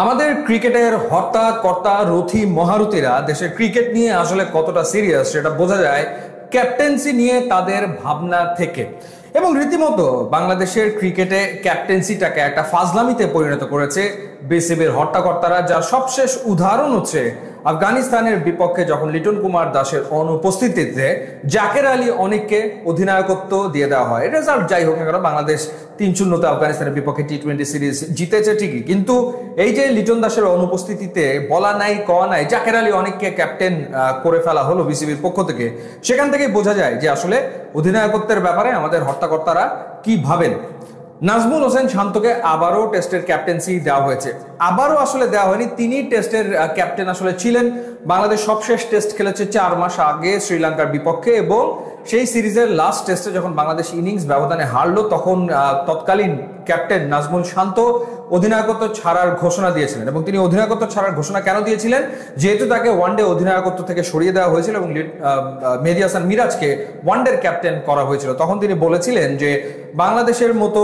আমাদের ক্রিকেটের হর্তা কর্তা রথী মহারথীরা দেশের ক্রিকেট নিয়ে আসলে কতটা সিরিয়াস সেটা বোঝা যায় ক্যাপ্টেন্সি নিয়ে তাদের ভাবনা থেকে। এবং রীতিমতো বাংলাদেশের ক্রিকেটে ক্যাপ্টেন্সিটাকে একটা ফাজলামিতে পরিণত করেছে বিসিবির হর্তাকর্তারা, যার সবশেষ উদাহরণ হচ্ছে আফগানিস্তানের বিপক্ষে যখন লিটন কুমার দাসের অনুপস্থিতিতে জাকের আলী অনেককে অধিনায়কত্ব দিয়ে দেওয়া হয়। রেজাল্ট যাই হোক না কেন, বাংলাদেশ 3-0 আফগানিস্তানের বিপক্ষে টি-20 সিরিজ জিতেছে ঠিকই, কিন্তু এই যে লিটন দাসের অনুপস্থিতিতে বলা নাই কওয়া নাই জাকের আলী অনেককে ক্যাপ্টেন করে ফেলা হলো বিসিবির পক্ষ থেকে, সেখান থেকে বোঝা যায় যে আসলে অধিনায়কত্বের ব্যাপারে আমাদের হর্তাকর্তারা কি ভাবেন। নাজমুল হোসেন শান্তকে আবারও টেস্টের ক্যাপ্টেন্সি দেওয়া হয়েছে, আবারও আসলে দেওয়া হয়নি, তিনি টেস্টের ক্যাপ্টেন আসলে ছিলেন। বাংলাদেশ সবশেষ টেস্ট খেলেছে 4 মাস আগে শ্রীলঙ্কার বিপক্ষে, এবং সেই সিরিজের লাস্ট টেস্টে যখন বাংলাদেশ ইনিংস ব্যবধানে হারলো তখন তৎকালীন ক্যাপ্টেন নাজমুল শান্ত অধিনায়কত্ব ছাড়ার ঘোষণা দিয়েছিলেন। এবং তিনি অধিনায়কত্ব ছাড়ার ঘোষণা কেন দিয়েছিলেন? যেহেতু তাকে ওয়ানডে অধিনায়কত্ব থেকে সরিয়ে দেওয়া হয়েছিল এবং মেহেদী হাসান মিরাজকে ওয়ানডের ক্যাপ্টেন করা হয়েছিল। তখন তিনি বলেছিলেন যে বাংলাদেশের মতো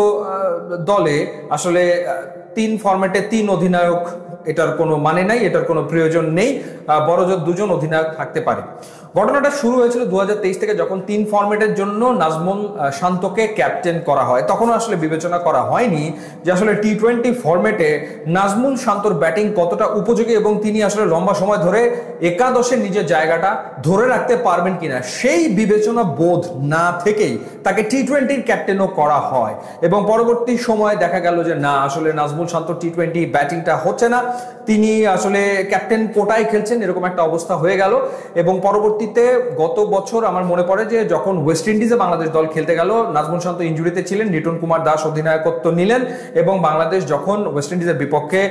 দলে আসলে 3 ফরম্যাটে 3 অধিনায়ক এটার কোনো মানে নাই, এটার কোনো প্রয়োজন নেই, বড়জোর 2জন অধিনায়ক থাকতে পারে। ঘটনাটা শুরু হয়েছিল 2023 থেকে, যখন 3 ফরম্যাটের জন্য নাজমুল শান্তকে ক্যাপ্টেন করা হয়। তখনও আসলে বিবেচনা করা হয়নি যে আসলে টি-20 ফরম্যাটে নাজমুল শান্তর ব্যাটিং কতটা উপযোগী এবং তিনি আসলে লম্বা সময় ধরে একাদশে নিজের জায়গাটা ধরে রাখতে পারবেন কিনা। সেই বিবেচনা বোধ না থেকেই তাকে টি-20 ক্যাপ্টেনও করা হয়, এবং পরবর্তী সময় দেখা গেল যে না, আসলে নাজমুল শান্ত টি-20 ব্যাটিংটা হচ্ছে না, তিনি আসলে ক্যাপ্টেন কোটায় খেলছেন, এরকম একটা অবস্থা হয়ে গেল। এবং পরবর্তীতে গত বছর আমার মনে পড়ে যে যখন ওয়েস্ট ইন্ডিজে বাংলাদেশ দল খেলতে গেল, নাজমুল শান্ত ইনজুরিতে ছিলেন, লিটন কুমার দাস অধিনায়কত্ব নিলেন, এবং বাংলাদেশ যখন ওয়েস্ট ইন্ডিজের বিপক্ষে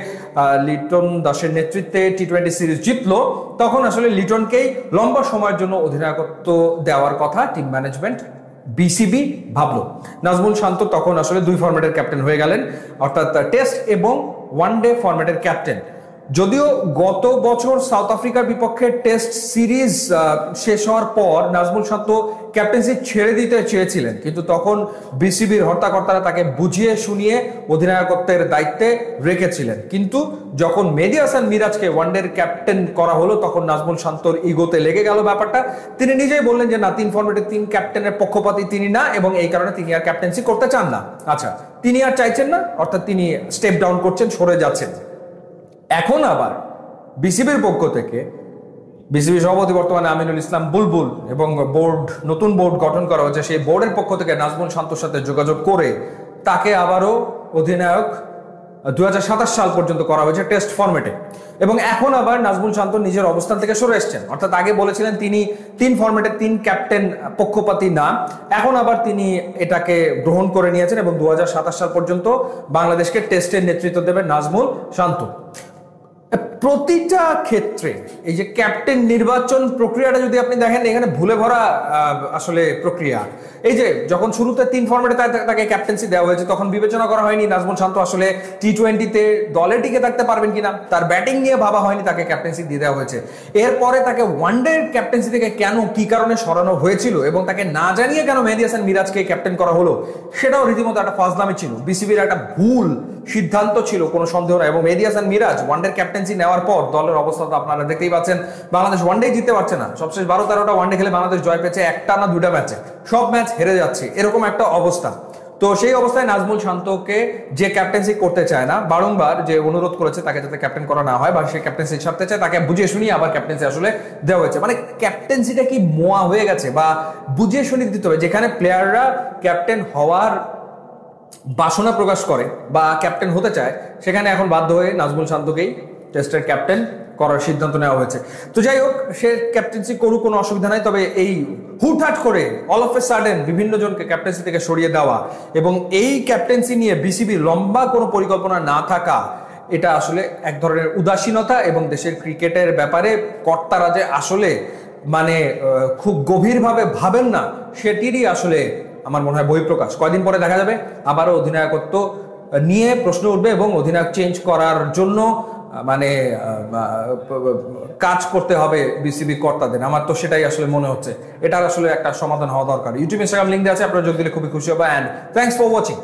লিটন দাসের নেতৃত্বে টি-20 সিরিজ জিতলো, তখন আসলে লিটনকেই লম্বা সময়ের জন্য অধিনায়কত্ব দেওয়ার কথা টিম ম্যানেজমেন্ট বিসিবি ভাবলো। নাজমুল শান্ত তখন আসলে 2 ফরম্যাটের ক্যাপ্টেন হয়ে গেলেন, অর্থাৎ টেস্ট এবং ওয়ানডে ফরম্যাটের ক্যাপ্টেন। যদিও গত বছর সাউথ আফ্রিকার বিপক্ষে টেস্ট সিরিজ শেষ হওয়ার পর নাজমুল শান্ত ক্যাপ্টেন্সি ছেড়ে দিতে চেয়েছিলেন, কিন্তু তখন বিসিবির হর্তাকর্তারা তাকে বুঝিয়ে শুনিয়ে অধিনায়কত্বের দায়িত্বে রেখেছিলেন। কিন্তু যখন মেহেদী হাসান মিরাজকে ওয়ানডের ক্যাপ্টেন করা হলো, তখন নাজমুল শান্তর ইগোতে লেগে গেল ব্যাপারটা। তিনি নিজেই বললেন যে না, 3 ফরম্যাটে 3 ক্যাপ্টেনের পক্ষপাতী তিনি না, এবং এই কারণে তিনি আর ক্যাপ্টেন্সি করতে চান না। আচ্ছা, তিনি আর চাইছেন না, অর্থাৎ তিনি স্টেপ ডাউন করছেন, সরে যাচ্ছেন। এখন আবার বিসিবির পক্ষ থেকে বিসিবি সভাপতি বর্তমানে আমিনুল ইসলাম বুলবুল এবং নতুন বোর্ড গঠন করা হয়েছে, সেই বোর্ডের পক্ষ থেকে নাজমুল শান্তর সাথে যোগাযোগ করে তাকে আবারও অধিনায়ক 2027 সাল পর্যন্ত করা হয়েছে টেস্ট ফরম্যাটে। এবং এখন আবার নাজমুল শান্ত নিজের অবস্থান থেকে সরে এসছেন, অর্থাৎ আগে বলেছিলেন তিনি 3 ফরম্যাটে 3 ক্যাপ্টেন পক্ষপাতী না, এখন আবার তিনি এটাকে গ্রহণ করে নিয়েছেন এবং 2027 সাল পর্যন্ত বাংলাদেশকে টেস্টের নেতৃত্ব দেবেন নাজমুল শান্ত। প্রতিটা ক্ষেত্রে এই যে ক্যাপ্টেন নির্বাচন প্রক্রিয়াটা যদি আপনি দেখেন, এখানে ভুলে ভরা আসলে প্রক্রিয়া। এই যে যখন শুরুতে 3 ফরম্যাটে তাকে ক্যাপ্টেন্সি দেওয়া হয়েছে, তখন বিবেচনা করা হয়নি নাজমুল শান্ত আসলে টি-20তে দলে টিকে থাকতে পারবেন কিনা, তার ব্যাটিং নিয়ে ভাবা হয়নি, তাকে ক্যাপ্টেন্সি দিয়ে দেওয়া হয়েছে। এরপরে তাকে ওয়ানডে ক্যাপ্টেন্সি থেকে কেন, কি কারণে সরানো হয়েছিল এবং তাকে না জানিয়ে কেন মেহেদী হাসান মিরাজকে ক্যাপ্টেন করা হলো, সেটাও রীতিমতো একটা ফাজলামি ছিল, বিসিবির একটা ভুল সিদ্ধান্ত ছিল, কোনো সন্দেহ নাই। এবং মেহেদী হাসান মিরাজ ওয়ানডের ক্যাপ্টেন্সি নেওয়ার পর দলের অবস্থা তো আপনারা দেখতেই পাচ্ছেন, বাংলাদেশ ওয়ানডে জিততে পারছে না। সবশেষ 12-13টা ওয়ানডে খেলে বাংলাদেশ জয় পেয়েছে 1টা না 2টা ম্যাচে, সব ম্যাচ হেরে যাচ্ছে, এরকম একটা অবস্থা। তো সেই অবস্থায় নাজমুল শান্তকে যে ক্যাপ্টেন্সি করতে চায় না, বারংবার যে অনুরোধ করেছে তাকে যাতে ক্যাপ্টেন করা না হয় বা সে ক্যাপ্টেন্সি ছাড়তে চায়, তাকে বুঝিয়ে শুনিয়ে আবার ক্যাপ্টেন্সি আসলে দেওয়া হয়েছে। মানে ক্যাপ্টেন্সিটা কি মোয়া হয়ে গেছে, বা বুঝিয়ে শুনিয়ে দিতে হবে। যেখানে প্লেয়াররা ক্যাপ্টেন হওয়ার বাসনা প্রকাশ করে বা ক্যাপ্টেন হতে চায়, সেখানে এখন বাধ্য হয়ে নাজমুল শান্তকেই টেস্টের ক্যাপ্টেন করার সিদ্ধান্ত নেওয়া হয়েছে। তো যাই হোক, সে ক্যাপ্টেন্সি করুক, কোনো অসুবিধা নাই, তবে এই হুটহাট করে অল অফ এ সাডেন বিভিন্ন জনকে ক্যাপ্টেন্সি থেকে সরিয়ে দেওয়া এবং এই ক্যাপ্টেন্সি নিয়ে বিসিবি লম্বা কোনো পরিকল্পনা না থাকা, এটা আসলে এক ধরনের উদাসীনতা এবং দেশের ক্রিকেটের ব্যাপারে কর্তারা যে আসলে মানে খুব গভীরভাবে ভাবেন না, সেটিরই আসলে আমার মনে হয় বহিঃপ্রকাশ। কয়দিন পরে দেখা যাবে আবারও অধিনায়কত্ব নিয়ে প্রশ্ন উঠবে এবং অধিনায়ক চেঞ্জ করার জন্য মানে কাজ করতে হবে বিসিবি কর্তাদের। আমার তো সেটাই আসলে মনে হচ্ছে, এটার আসলে একটা সমাধান হওয়া দরকার। ইউটিউব ইনস্টাগ্রাম লিঙ্ক দেওয়া আছে, আপনারা যোগ দিলে খুবই খুশি হবে। And thanks for watching.